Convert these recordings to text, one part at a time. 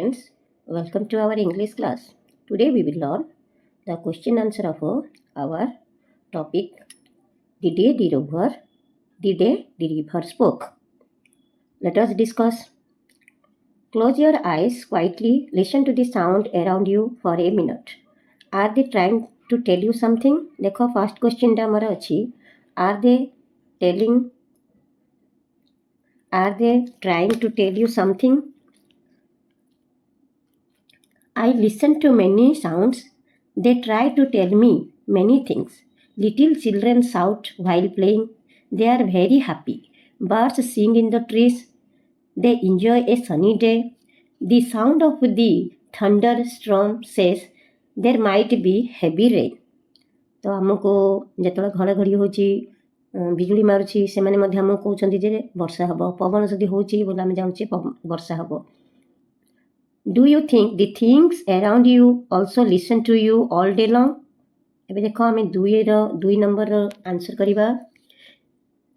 students, welcome to our English class. Today we will learn the question answer of our topic the day the river spoke. Let us discuss. Close your eyes quietly, listen to the sound around you for a minute. Are they trying to tell you something? देखो first question टा हमारा अच्छी. Are they trying to tell you something? I listen to many sounds. They try to tell me many things. Little children shout while playing. They are very happy. Birds sing in the trees. They enjoy a sunny day. The sound of the thunderstorm says there might be heavy rain. तो आमको ଯେତେବେଳେ ଘଡ଼ଘଡ଼ି ହେଉଛି ବିଜୁଳି ମାରୁଛି ସେମାନେ ମଧ୍ୟ ଆମକୁ କହୁଛନ୍ତି ଯେ ବର୍ଷା ହେବ ପବନ ଯଦି ହେଉଛି ବୋଲେ ଆମେ ଜାଣୁଛେ ବର୍ଷା ହେବ. Do you think the things around you also listen to you all day long? ଏବେ ଦେଖ ଆମେ ଦୁଇ ନମ୍ବରର ଆନ୍ସର କରିବା.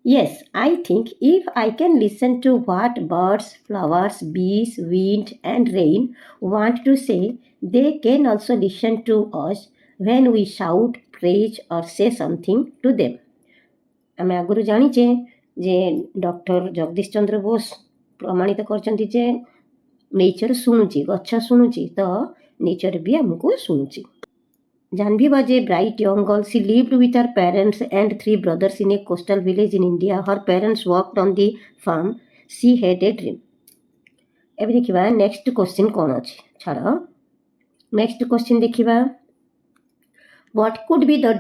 Yes, I think if I can listen to what birds, flowers, bees, wind and rain want to say, they can also listen to us when we shout, preach or say something to them. ଆମେ ଆଗରୁ ଜାଣିଛେ ଯେ doctor Jagdish Chandra Bose ପ୍ରମାଣିତ କରିଛନ୍ତି ଯେ nature ଶୁଣୁଛି, ଗଛ ଶୁଣୁଛି ତ ନେଚର ବି ଆମକୁ ଶୁଣୁଛି. Janvi was a bright young girl. She lived with her parents and 3 brothers in a coastal village in India. Her parents worked on the farm. She had a dream. ଏବେ ଦେଖିବା next question କ'ଣ ଅଛି. ଛାଡ଼, next question ଦେଖିବା. What could be the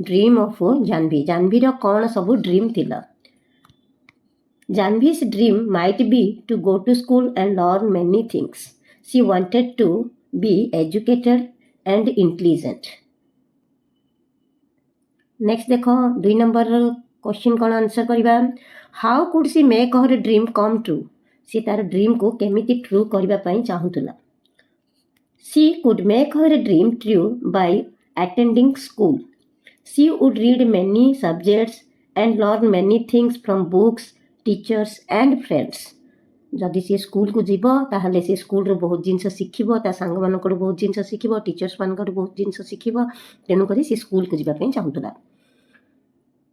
dream of Janvi? ଜାହ୍ନବୀର କ'ଣ ସବୁ dream ଥିଲା? Janvi's dream might be to go to school and learn many things. She wanted to be educated and intelligent. Next देखो 2 number question कौन answer करिबा. How could she make her dream come true? सी तार dream को केमिति true करिबा पई चाहुतला. She could make her dream true by attending school. She would read many subjects and learn many things from books, teachers and friends. जदि सी school को जीव ताहले सी school रो बहुत जिनस शिखिबो, ता सांग मानकर बहुत जिनस शिखिबो, टीचर्स मानकर बहुत जिनस शिखिबो. तेनु करी सी स्कूल को जीवा पई चाहुतला.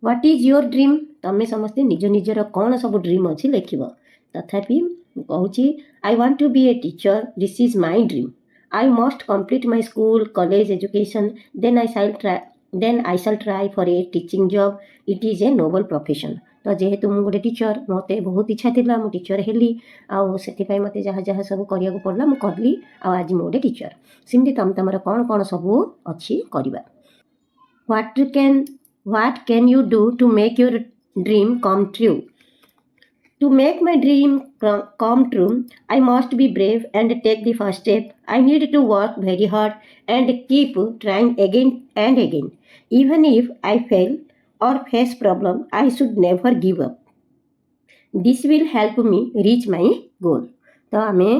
What is your dream? तमे समस्ते निज निजर कोन सब ड्रीम अछि लेखिबो. तथापि कहूची I want to be a teacher. This is my dream. I must complete my school college education. Then I shall try for a teaching job. It is a noble profession. तो जेहेतु मुझे गोटे teacher मत बहुत इच्छा थी मु teacher heli आपाई मत जहाँ जहाँ सब करा पड़ा मुझे कली आज मुझे गोटे टीचर. सेमती तुम तुम कौन कौन सब अच्छी करवा. What can you do to make your dream come true? To make my dream come true I must be brave and take the first step. I need to work very hard and keep trying again and again. Even if I fail or face problem, I should never give up. This will help me reach my goal. तो आमे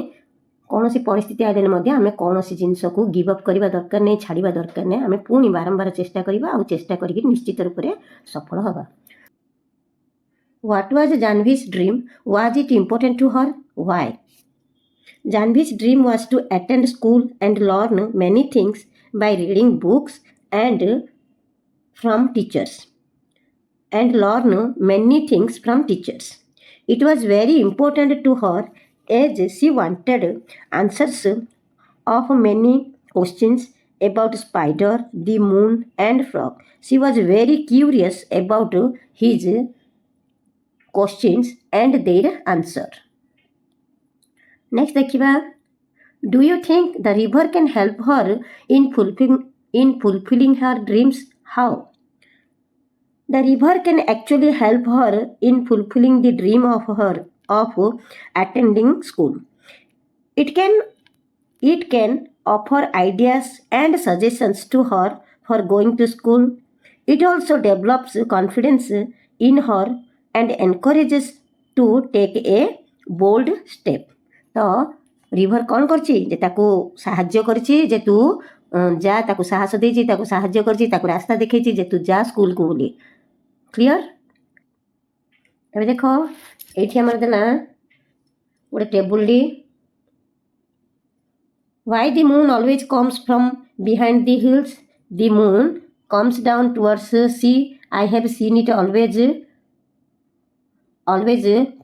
कौन सी परिस्थिति आइले मध्य आमे कौन सी जिनस को give up करबा दरकार नहीं, छाड़िबा दरकार नहीं. आमे पुणी बारंबार चेष्टा करबा आ चेष्टा करके निश्चित रूप से सफल हबा. What was Janvi's dream? Was it important to her? Why? Janvi's dream was to attend school and learn many things by reading books and from teachers. And learn many things from teachers. It was very important to her as she wanted answers of many questions about spider, the moon and frog. She was very curious about his questions and their answer. Next देखिबा. Do you think the river can help her in fulfilling her dreams? How? The river can actually help her in fulfilling the dream of attending school. It can offer ideas and suggestions to her for going to school. It also develops confidence in her and encourages to take a bold step. तो river कौन करछि जे ताको साहाय्य करछि जे तू जा, ताको साहस देछि, ताको साहाय्य करछि, ताको रास्ता देखैछि जे तू जा स्कूल को बोली. क्लियर? अब देख ये आमर देला गोटे table Why the moon always comes from behind the hills? The moon comes down towards the sea. I have seen it always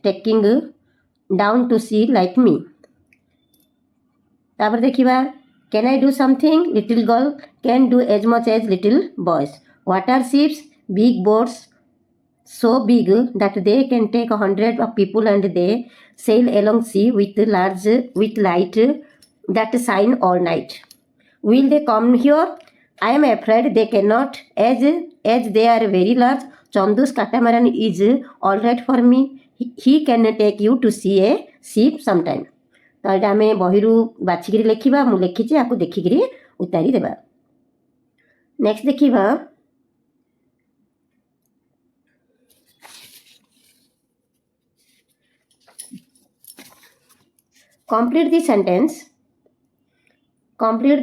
taking down to sea like me. तापर देखिबा can I do something? Little girl can do as much as little boys. What are ships? Big boats, so big that they can take 100 of people, and they sail along sea with light that shine all night. Will they come here? I am afraid they cannot, as they are very large. Chandu's catamaran is all right for me. He can take you to see a ship sometime. तो यहाँ आम बही बाछिकी लिखा मुझे लिखी आपको देखिकी उतारी देवा. नेक्स्ट देखा complete the sentence complete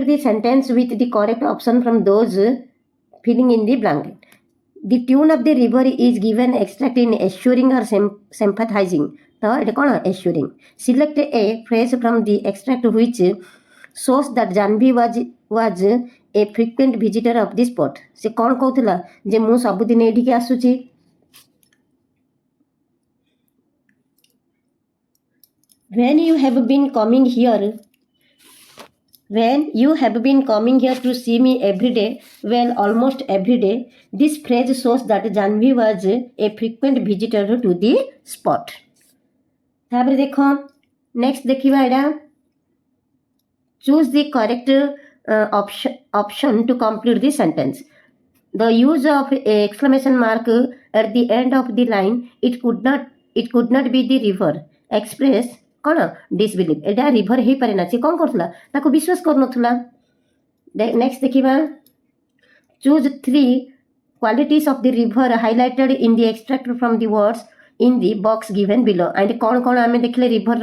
the sentence with the correct option from those filling in the blank. The tune of the river is given extract in assuring or sympathizing. तो ये कौन assuring. Select a phrase from the extract which shows that Janvi was a frequent visitor of this spot. से कौन कहूला जे मु सबुदिन एठिके आसुची. When you have been coming here to see me every day, well, almost every day, this phrase shows that Janvi was a frequent visitor to the spot. तापर देखो next देखिबा एडा choose the correct option to complete the sentence. The use of a exclamation mark at the end of the line, it could not be the river, express कौन disbelieve. एटा river हो पारे ना. सी कौन कर विश्वास कर. नेक्स्ट देखिबा choose 3 qualities of the river highlighted in the extract from the words in the box given below. And कौन कौन आम देखले रिभर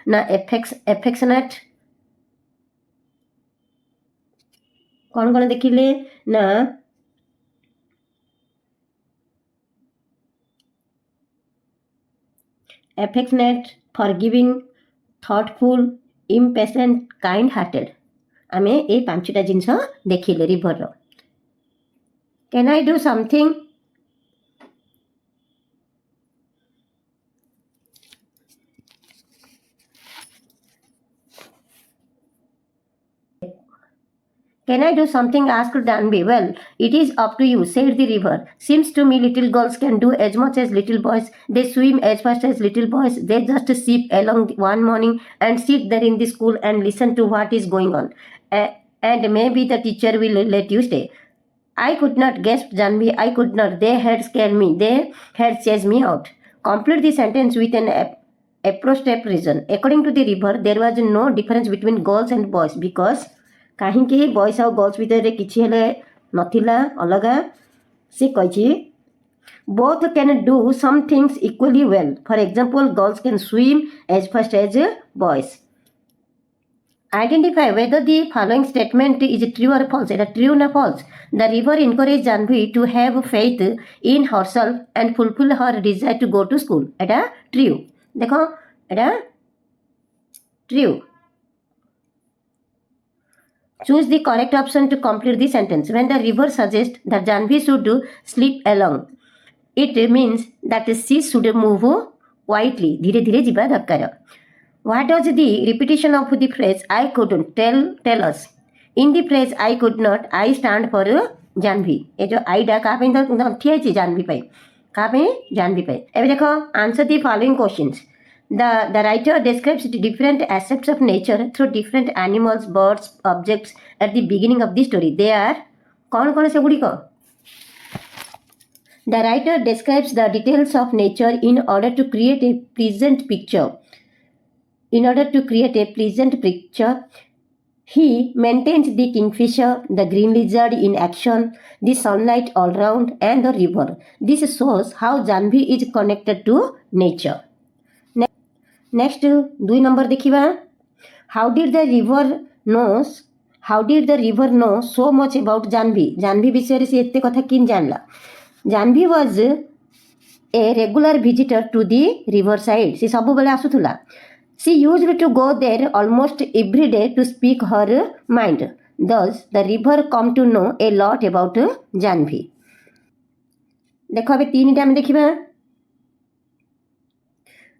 ना एफेक्शनेट, कौन कौन देखिले ना affectionate, forgiving, thoughtful, impatient, kind hearted. आम ये 5टा जिनस देखिले river. Can I do something? Can I do something? asked Danby. Well, it is up to you, said the river. Seems to me little girls can do as much as little boys. They swim as fast as little boys. They just sleep along one morning and sit there in the school and listen to what is going on. And maybe the teacher will let you stay. I could not, gasped Janvi. I could not. They had scared me. They had chased me out. Complete the sentence with an appropriate reason. According to the river, there was no difference between girls and boys because कहीं boys आउ girls भितर किसी नथिला अलगा. से कही both can do some things equally well. For example girls can swim as fast as boys. Identify whether the following statement is true और false. एटा ट्रू ना false. The river encourage Jahnavi to have faith in herself and fulfil her desire to go to school. एटा true. देखो एटा true. Choose the correct option to complete the sentence. When the river suggests that Janvi should sleep along, it means that she should move quietly. धीरे धीरे जीवा दरकार. What does the repetition of the phrase I couldn't tell us? In the phrase I could not, I stand for Janvi. ये जो I डा कहाँ पे ठिया है जानवी पे. कहाँ पे जानवी पे. अब देखो answer the following questions. The writer describes the different aspects of nature through different animals, birds, objects at the beginning of the story. They are कौन से गुड़ी को? The writer describes the details of nature in order to create a pleasant picture. He maintains the kingfisher, the green lizard in action, the sunlight all round, and the river. This shows how Janvi is connected to nature. Next, 2 number देखिबा. How did the river know so much about Janvi? Janvi विषय से एते कथा किन जानला. Janvi was a regular visitor to the river side. C सबुबेले आसुथुला. She used to go there almost every day to speak her mind. Thus, the river come to know a lot about Janvi. देखो अबे तीन time देखिबा.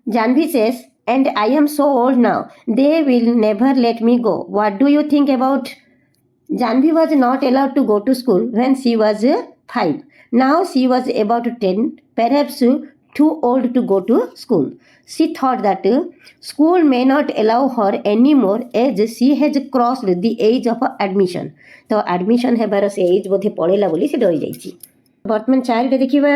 Janvi says, and I am so old now. They will never let me go. What do you think about? Janvi was not allowed to go to school when she was 5. Now she was about 10, perhaps too old to go to school. She thought that school may not allow her anymore as she has crossed the age of admission. तो admission हेबार से as बोधे पड़ेला बोली से डरी जाइछि. वर्तमान 4 रे देखिबा.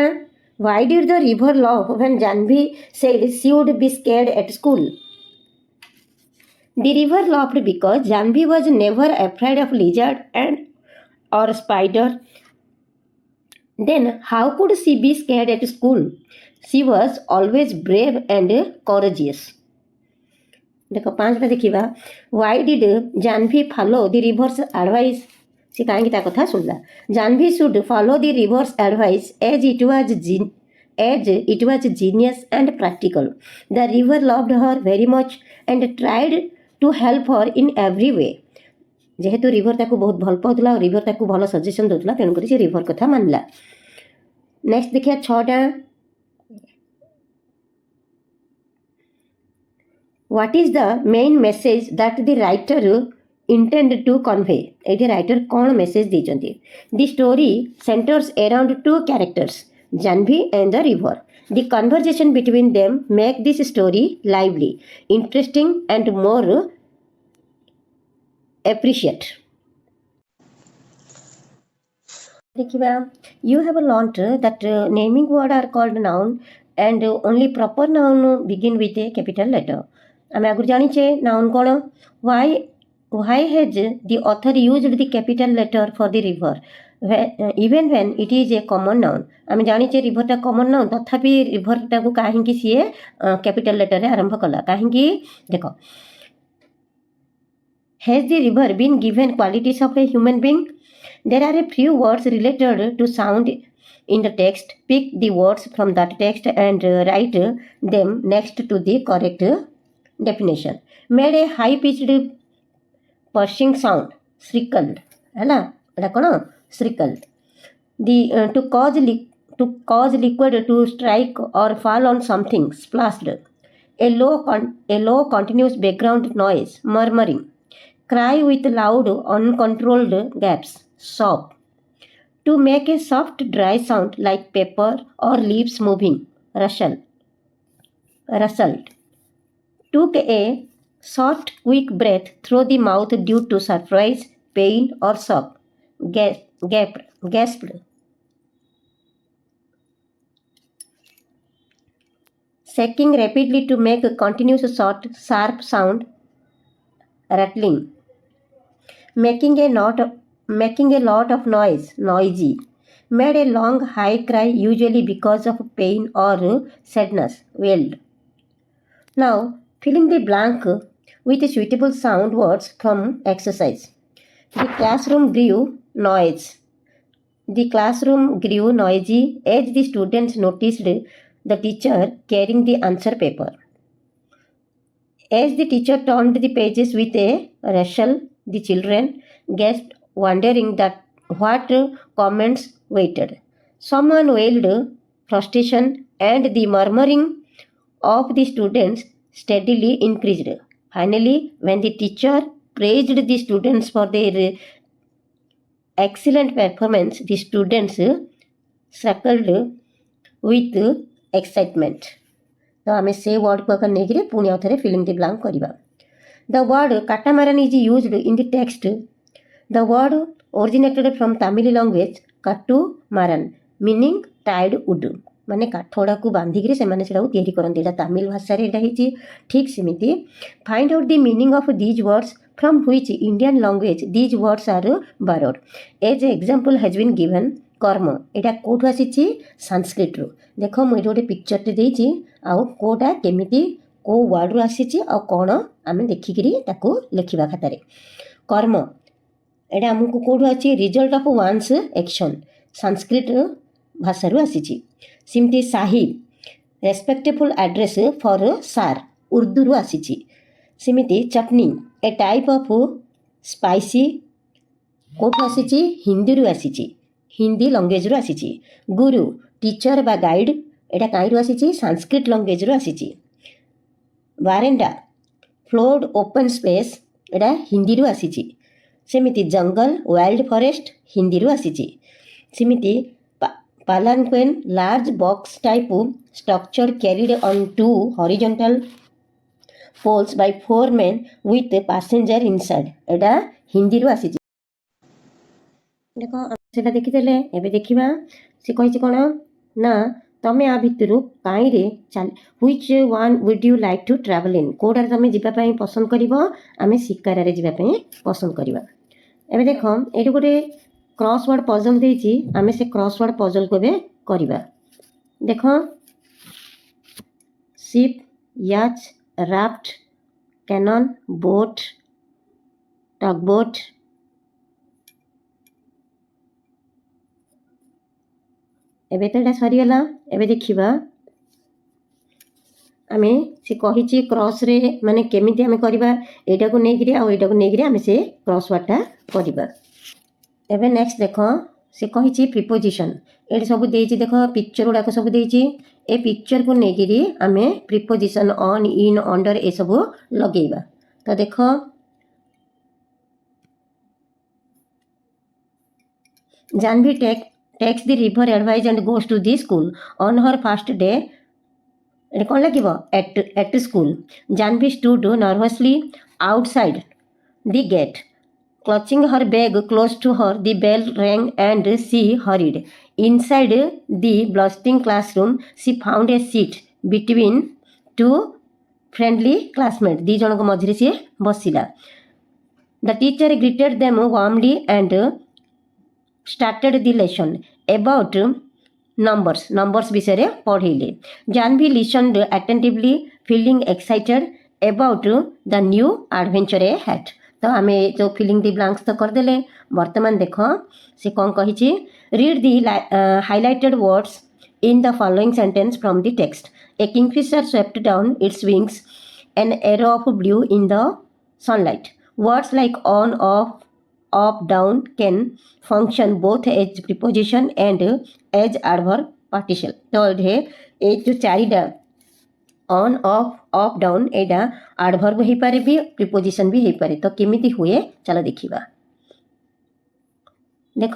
Why did the river laugh when Janvi said she would be scared at school? The river laughed because Janvi was never afraid of lizard and or spider. Then how could she be scared at school? She was always brave and courageous. देखो 5 देखिबा. Why did Janvi follow the river's advice? से कहीं ता कथा सुनला. Janvi should follow the river's advice as it was genius and practical. The river loved her very much and tried to help her in every way. जेहेतु river ताको बहुत भल पाउतला और रिवर ताको भल सजेशन दउतला तेणु करी से रिवर कथा मानला. नेक्स्ट देखिया 6टा. What is the main message that the writer intended to convey? एठी राइटर कौन message देचंती? The story centers around 2 characters, Janvi and the river. The conversation between them make this story lively, interesting and more appreciate. देखिबा. You have learnt that naming word are called noun and only proper noun begin with a capital letter. आम आगुरी जानिचे noun कौन. Why has the author used the capital letter for the river even when it is a common noun? आम जानिचे रिभरटा common noun तथापि रिभरटा को काहेकि CA capital letter रे आरंभ कला. काहेकि देखो. Has the river been given qualities of a human being? There are a few words related to sound in the text. Pick the words from that text and write them next to the correct definition. Made a high pitched pushing sound. Shrickled. है एटा कौन? Shrickled. The to cause liquid to strike or fall on something. Splashed. A low continuous background noise. Murmuring. Cry with loud uncontrolled gaps. Sob. To make a soft dry sound like paper or leaves moving. Rustled. Took a short quick breath through the mouth due to surprise, pain or shock. Gasped. Shaking rapidly to make a continuous short sharp sound. Rattling. Making a lot of noise. Noisy. Made a long high cry usually because of pain or sadness. Wailed. Now filling the blank with suitable sound words from exercise. The classroom grew noisy as the students noticed the teacher carrying the answer paper. As the teacher turned the pages with a rustle, the children gasped, wondering that what comments waited. Someone wailed frustration and the murmuring of the students steadily increased. Finally, when the teacher praised the students for their excellent performance, the students struggled with excitement. तो आम से word को नहीं कि पुणी आउ थे filling the blank करवा. The word catamaran is used in the text. The word originated from Tamil language kattumaran meaning tied wood. माने काठ गुड़ा को बांधिकी से तैयारी करती. तमिल भाषा ये ठीक सेमती. Find out the meaning of these words from which Indian language these words are borrowed. As example has been given karma. यहाँ कौटू आसी? संस्कृत रु. देख मुझे गोटे पिक्चरटे देती आउ कौटा केमी कौ वर्ड रु आसी कौन आम देखिकी लिखा खातार. कर्म यहाँ आमको कौटू आसी? Result of one's action. Sanskrit भाषा आसी. सिमती sahib respectful address for sir ଉର୍ଦ୍ଦୁରୁ ଆସିଛି। ସେମିତି chutney a type of spicy କେଉଁଠୁ ଆସିଛି? ହିନ୍ଦୀରୁ ଆସିଛି, ହିନ୍ଦୀ ଲାଙ୍ଗୁଏଜ୍ରୁ ଆସିଛି। ଗୁରୁ ଟିଚର୍ ବା ଗାଇଡ଼ ଏଇଟା କାହିଁରୁ ଆସିଛି? ସାଂସ୍କ୍ରିଟ୍ ଲାଙ୍ଗୁଏଜ୍ରୁ ଆସିଛି। ବାରେଣ୍ଡା ଫ୍ଲୋର୍ଡ ଓପନ୍ ସ୍ପେସ୍ ଏଇଟା ହିନ୍ଦୀରୁ ଆସିଛି। ସେମିତି ଜଙ୍ଗଲ ୱାଇଲ୍ଡ ଫରେଷ୍ଟ ହିନ୍ଦୀରୁ ଆସିଛି। ସେମିତି palanquin large box type structure carried on 2 horizontal poles by 4 men with passenger inside ଏଇଟା ହିନ୍ଦୀରୁ ଆସିଛି। ଦେଖ ସେଟା ଦେଖିଦେଲେ। ଏବେ ଦେଖିବା ସେ କହିଛି କ'ଣ ନା ତମେ ଆ ଭିତରୁ କାହିଁରେ which one would you like to travel in, କେଉଁଟାରେ ତମେ ଯିବା ପାଇଁ ପସନ୍ଦ କରିବ? ଆମେ ଶିକାରାରେ ଯିବା ପାଇଁ ପସନ୍ଦ କରିବା। ଏବେ ଦେଖ ଏଇଠି ଗୋଟେ କ୍ରସ୍ ୱାର୍ଡ଼ ପଜଲ୍ ଦେଇଛି, ଆମେ ସେ କ୍ରସ୍ ୱାର୍ଡ଼ ପଜଲ୍କୁ ଏବେ କରିବା। ଦେଖ ship, yacht, raft, cannon, boat, tugboat, ଏବେ ତ ଏଇଟା ସରିଗଲା। ଏବେ ଦେଖିବା ଆମେ ସେ କହିଛି କ୍ରସ୍ରେ ମାନେ କେମିତି ଆମେ କରିବା, ଏଇଟାକୁ ନେଇକିରି ଆଉ ଏଇଟାକୁ ନେଇକିରି ଆମେ ସେ କ୍ରସ୍ ୱାର୍ଡ଼ଟା କରିବା। ଏବେ ନେକ୍ସଟ ଦେଖ ସେ କହିଛି ପ୍ରିପୋଜିସନ୍। ଏଇଠି ସବୁ ଦେଇଛି, ଦେଖ ପିକ୍ଚର ଗୁଡ଼ାକ ସବୁ ଦେଇଛି। ଏ ପିକ୍ଚରକୁ ନେଇକିରି ଆମେ ପ୍ରିପୋଜିସନ୍ ଅନ୍, ଇନ୍, ଅଣ୍ଡର ଏସବୁ ଲଗେଇବା। ତ ଦେଖ Janhvi takes the river advice and goes to the school on her first day। ଏଠି କ'ଣ ଲାଗିବ? at school। Janhvi stood nervously outside the gate clutching her bag close to her। the bell rang and she hurried inside the bustling classroom। she found a seat between two friendly classmates। ଦି ଜଣଙ୍କ ମଝିରେ ସିଏ ବସିଲା। the teacher greeted them warmly and started the lesson about numbers ବିଷୟରେ ପଢ଼େଇଲେ। Janhvi listened attentively feeling excited about the new adventure ahead। ତ ଆମେ ଯେଉଁ filling ଦି blanks ତ କରିଦେଲେ। ବର୍ତ୍ତମାନ ଦେଖ ସେ କ'ଣ କହିଛି? read the highlighted words in the following sentence from the text। a kingfisher swept down its wings an arrow of blue in the sunlight। words like on, off, up, down can function both as preposition and as adverb partial। ତ ଏଠି ଏ ଯେଉଁ ଚାରିଟା on, of, up, down ଏଇଟା adverb ହେଇପାରେ ବି, preposition ବି ହେଇପାରେ। ତ କେମିତି ହୁଏ ଚାଲ ଦେଖିବା। ଦେଖ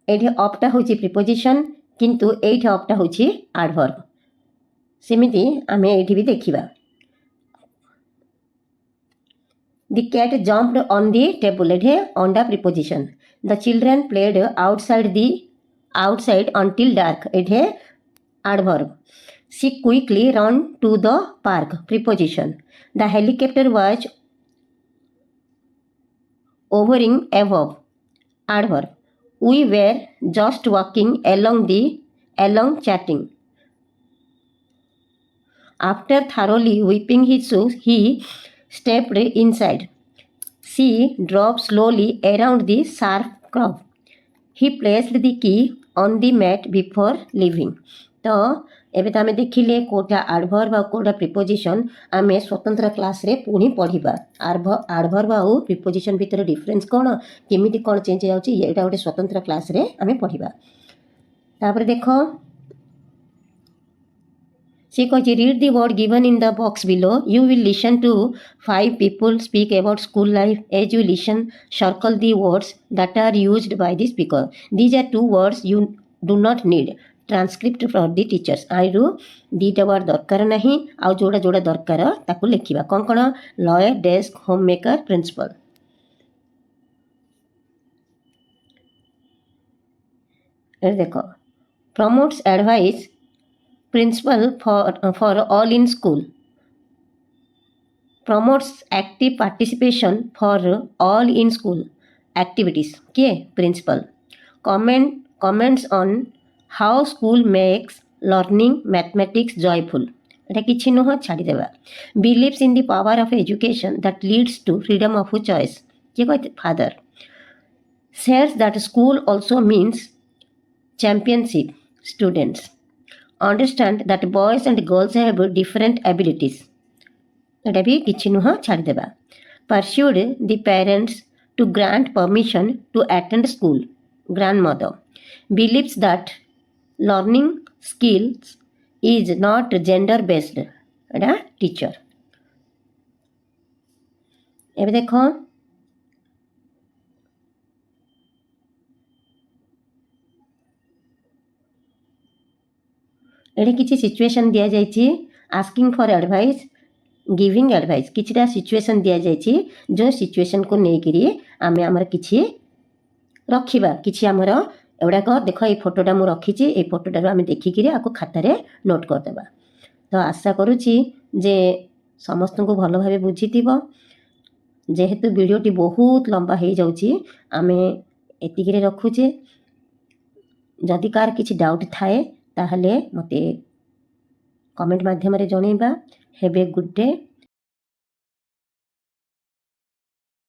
ଏଠି ଅପ୍ଟା ହେଉଛି ପ୍ରିପୋଜିସନ୍, କିନ୍ତୁ ଏଇଠି ଅପ୍ଟା ହେଉଛି ଆଡ଼ଭର୍ବ। ସେମିତି ଆମେ ଏଇଠି ବି ଦେଖିବା। The cat jumped on the table ଏଠି ଅଣ୍ଡା preposition. the children played outside until dark ଏଠି adverb। she quickly ran to the park preposition। the helicopter was hovering above adverb। we were just walking along chatting। after thoroughly wiping his shoes he stepped inside। she drove slowly around the sharp curve। he placed the key on the mat before leaving। ତ ଏବେ ତ ଆମେ ଦେଖିଲେ କେଉଁଟା adverb ଆଉ କେଉଁଟା preposition ଆମେ ସ୍ୱତନ୍ତ୍ର କ୍ଲାସ୍ରେ ପୁଣି ପଢ଼ିବା। ଆଡ଼ଭର୍ବ ଆଉ ପ୍ରିପୋଜିସନ୍ ଭିତରେ ଡିଫରେନ୍ସ କ'ଣ, କେମିତି କ'ଣ ଚେଞ୍ଜ ହେଇଯାଉଛି, ଏଇଟା ଗୋଟେ ସ୍ୱତନ୍ତ୍ର କ୍ଲାସ୍ରେ ଆମେ ପଢ଼ିବା। ତାପରେ ଦେଖ ସେ କହିଛି read the word given in the box below। you will listen to 5 people speak about school life। as you listen circle the words that are used by the speaker। these are 2 words you do not need transcript for the teachers। ଆଇରୁ 2ଟା word ଦରକାର ନାହିଁ, ଆଉ ଯୋଉଟା ଦରକାର ତାକୁ ଲେଖିବା। କ'ଣ lawyer, desk, homemaker, principal. ଏଠି ଦେଖ promotes advice principal for all in school। promotes active participation for all in school activities କିଏ? Principal. comments on how school makes learning mathematics joyful ଏଟା କିଛି ନୁହଁ, ଛାଡ଼ିଦେବା। believes in the power of education that leads to freedom of choice କିଏ କହିଲେ? Father. says that school also means championship students. Understand that boys and girls have different abilities. ଏଟା ବି କିଛି ନୁହଁ ଛାଡ଼ିଦେବା. Pursued the parents to grant permission to attend school. Grandmother believes that learning skills is not gender based. ଏଟା teacher. ଏବେ ଦେଖ ଏଠି କିଛି situation ଦିଆଯାଇଛି. Asking for advice, giving advice. किछिटा सिचुएशन दिया जायछि जो सिचुएशन को नेकिरी आमे हमर किछि रखिबा. किछि हमर एवडाक देख ए फोटोटा मु रखिछि. ए फोटोटा आमे देखिकिरी आको खातारे नोट कर देबा. तो आशा करूछि जे समस्त को भलो भाबे बुझितिबो. जेहेतु वीडियोटी बहुत लंबा हो जाउछि आमे एतिकिरे रखुछे. जदि कार किछि डाउट थाए ताहले मते कमेंट माध्यम रे जणैबा. Have a good day.